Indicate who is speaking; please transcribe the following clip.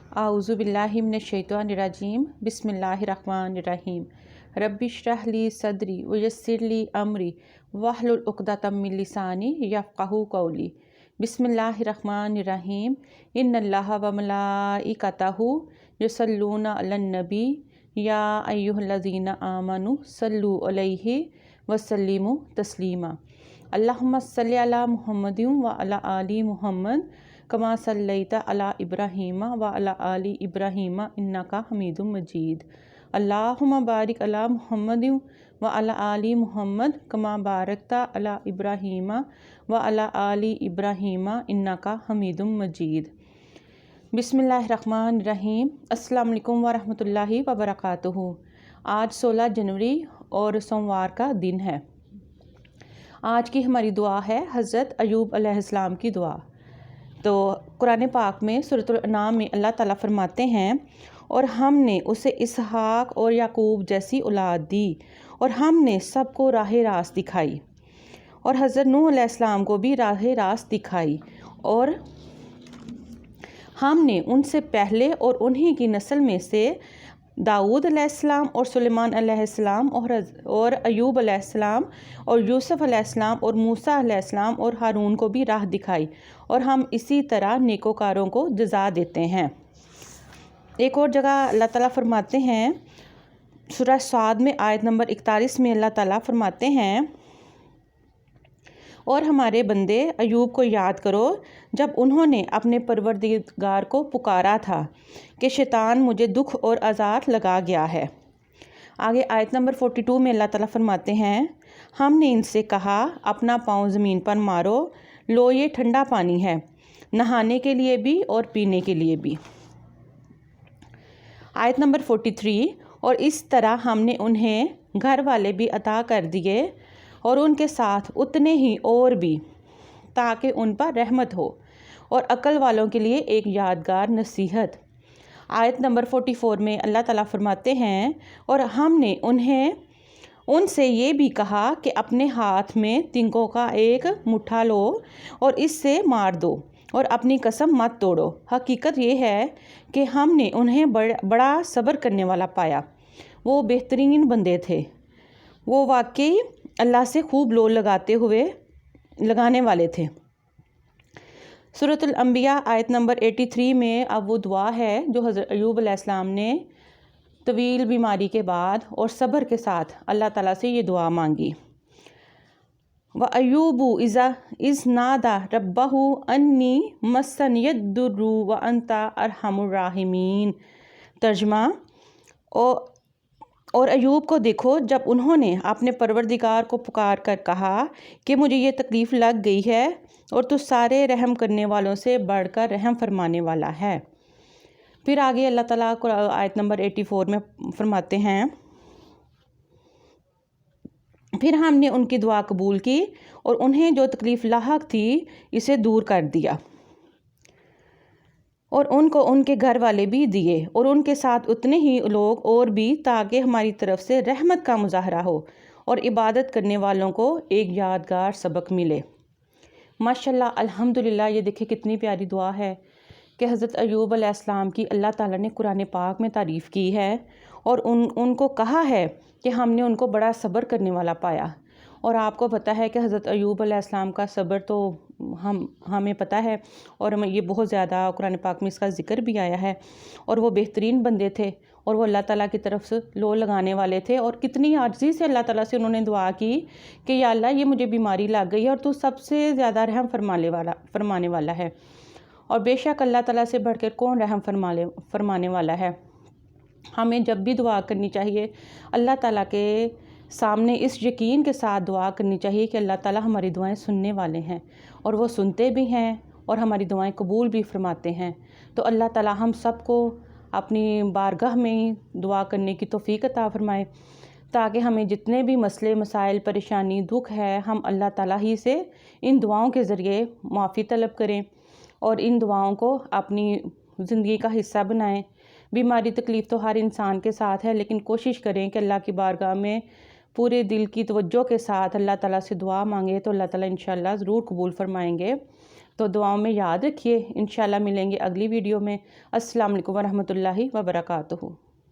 Speaker 1: आऊज़ु बिल्लाहि मिनश्शैतानिर्रजीम बिस्मिल्लाहिर्रहमानिर्रहीम रब्बि इश्रह ली सदरी वयस्सिर ली अमरी वहलुल उक़दतम मिन लिसानी यफ़क़हू क़ौली। बिस्मिल्लाहिर्रहमानिर्रहीम इन्नल्लाहा व मलाइकतहू युसल्लूना अलन नबी या अय्युहल्लज़ीना आमनु सल्लु अलैहि वसल्लिमु तस्लीमा। अल्लाहुम्मा सल्लि अला मुहम्मदिन व अला आलि मुहम्मद कमा सल्लैता अला इब्राहीमा व अला आलि इब्राहीमा इन्नका हमीदुम मजीद। अल्लाहुम्मा बारिक अला मुहम्मदिन व अला आलि मुहम्मद कमा बारकता अला इब्राहीमा व अला आलि इब्राहीमा इन्नका हमीदुम मजीद। बिस्मिल्लाहिर्रहमानिर्रहीम। अस्सलाम वालेकुम व रहमतुल्लाहि व बरकातुहू। आज 16 जनवरी और सोमवार का दिन है। आज की हमारी दुआ है हज़रत अयूब अलैहिस्सलाम की दुआ। तो कुरान पाक में सूरतुल अनाम में अल्लाह ताला फरमाते हैं, और हमने उसे इसहाक और याकूब जैसी औलाद दी और हमने सबको राह रास्त दिखाई, और हज़रत नूह अलैहिस्सलाम को भी राह रास्त दिखाई, और हमने उनसे पहले और उन्हीं की नस्ल में से दाऊद अलैहिस्सलाम और सुलेमान अलैहिस्सलाम और अयूब अलैहिस्सलाम और यूसुफ अलैहिस्सलाम और मूसा अलैहिस्सलाम और हारून को भी राह दिखाई, और हम इसी तरह नेकोकारों को जज़ा देते हैं। एक और जगह अल्लाह ताला फरमाते हैं, सूरह साद में आयत नंबर 41 में अल्लाह ताला फरमाते हैं, और हमारे बंदे अयूब को याद करो जब उन्होंने अपने परवरदिगार को पुकारा था कि शैतान मुझे दुख और आज़ाब लगा गया है। आगे आयत नंबर 42 में अल्लाह ताला फरमाते हैं, हमने इनसे कहा अपना पाँव ज़मीन पर मारो, लो ये ठंडा पानी है, नहाने के लिए भी और पीने के लिए भी। आयत नंबर 43, और इस तरह हमने उन्हें घर वाले भी अता कर दिए और उनके साथ उतने ही और भी, ताकि उन पर रहमत हो और अक्ल वालों के लिए एक यादगार नसीहत। आयत नंबर 44 में अल्लाह ताला फरमाते हैं, और हमने उनसे ये भी कहा कि अपने हाथ में तिनकों का एक मुट्ठा लो और इससे मार दो और अपनी कसम मत तोड़ो। हकीकत ये है कि हमने उन्हें बड़ा सब्र करने वाला पाया। वो बेहतरीन बंदे थे, वो वाकई अल्लाह से खूब लो लगाने वाले थे। सूरतुल अंबिया आयत नंबर 83 में अब वो दुआ है जो हज़रत अयूब अलैहिस्सलाम ने तवील बीमारी के बाद और सब्र के साथ अल्लाह ताला से ये दुआ मांगी। व अयूबु इज़ नादा रब्बहु अन्नी मस्सनियद्दुर्रु व अंता अरहमुर राहिमीन। तर्जमा, और अयूब को देखो जब उन्होंने अपने परवरदिगार को पुकार कर कहा कि मुझे ये तकलीफ़ लग गई है, और तू सारे रहम करने वालों से बढ़कर रहम फरमाने वाला है। फिर आगे अल्लाह ताला को आयत नंबर 84 में फरमाते हैं, फिर हमने उनकी दुआ कबूल की और उन्हें जो तकलीफ़ लाहक थी इसे दूर कर दिया, और उनको उनके घर वाले भी दिए और उनके साथ उतने ही लोग और भी, ताकि हमारी तरफ से रहमत का मुजाहरा हो और इबादत करने वालों को एक यादगार सबक मिले। माशाल्लाह, अल्हम्दुलिल्लाह। ये देखिए कितनी प्यारी दुआ है कि हज़रत अयूब अलैहिस्सलाम की अल्लाह ताला ने कुरान पाक में तारीफ़ की है, और उनको कहा है कि हमने उनको बड़ा सब्र करने वाला पाया। और आपको पता है कि हज़रत अयूब अलैहिस्सलाम का सब्र तो हमें पता है, और ये बहुत ज़्यादा कुरान पाक में इसका ज़िक्र भी आया है। और वो बेहतरीन बंदे थे और वो अल्लाह ताला की तरफ से लो लगाने वाले थे, और कितनी आजिज़ी से अल्लाह ताला से उन्होंने दुआ की कि या अल्लाह ये मुझे बीमारी लग गई है और तू सबसे ज़्यादा रहम फरमाने वाला है, और बेशक अल्लाह ताला से बढ़कर कौन रहम फरमाने वाला है। हमें जब भी दुआ करनी चाहिए अल्लाह ताला के सामने इस यकीन के साथ दुआ करनी चाहिए कि अल्लाह ताला हमारी दुआएं सुनने वाले हैं, और वो सुनते भी हैं और हमारी दुआएं कबूल भी फरमाते हैं। तो अल्लाह ताला हम सबको अपनी बारगाह में दुआ करने की तौफीक अता फरमाए, ताकि हमें जितने भी मसले मसाइल परेशानी दुख है हम अल्लाह ताला ही से इन दुआओं के ज़रिए माफ़ी तलब करें और इन दुआओं को अपनी ज़िंदगी का हिस्सा बनाएं। बीमारी तकलीफ़ तो हर इंसान के साथ है, लेकिन कोशिश करें कि अल्लाह की बारगाह में पूरे दिल की तवज्जो के साथ अल्लाह ताला से दुआ मांगे तो अल्लाह ताला इंशाअल्लाह ज़रूर कबूल फरमाएंगे। تو دعاؤں میں یاد رکھیے، انشاءاللہ ملیں گے اگلی ویڈیو میں۔ السلام علیکم ورحمۃ اللہ وبرکاتہ۔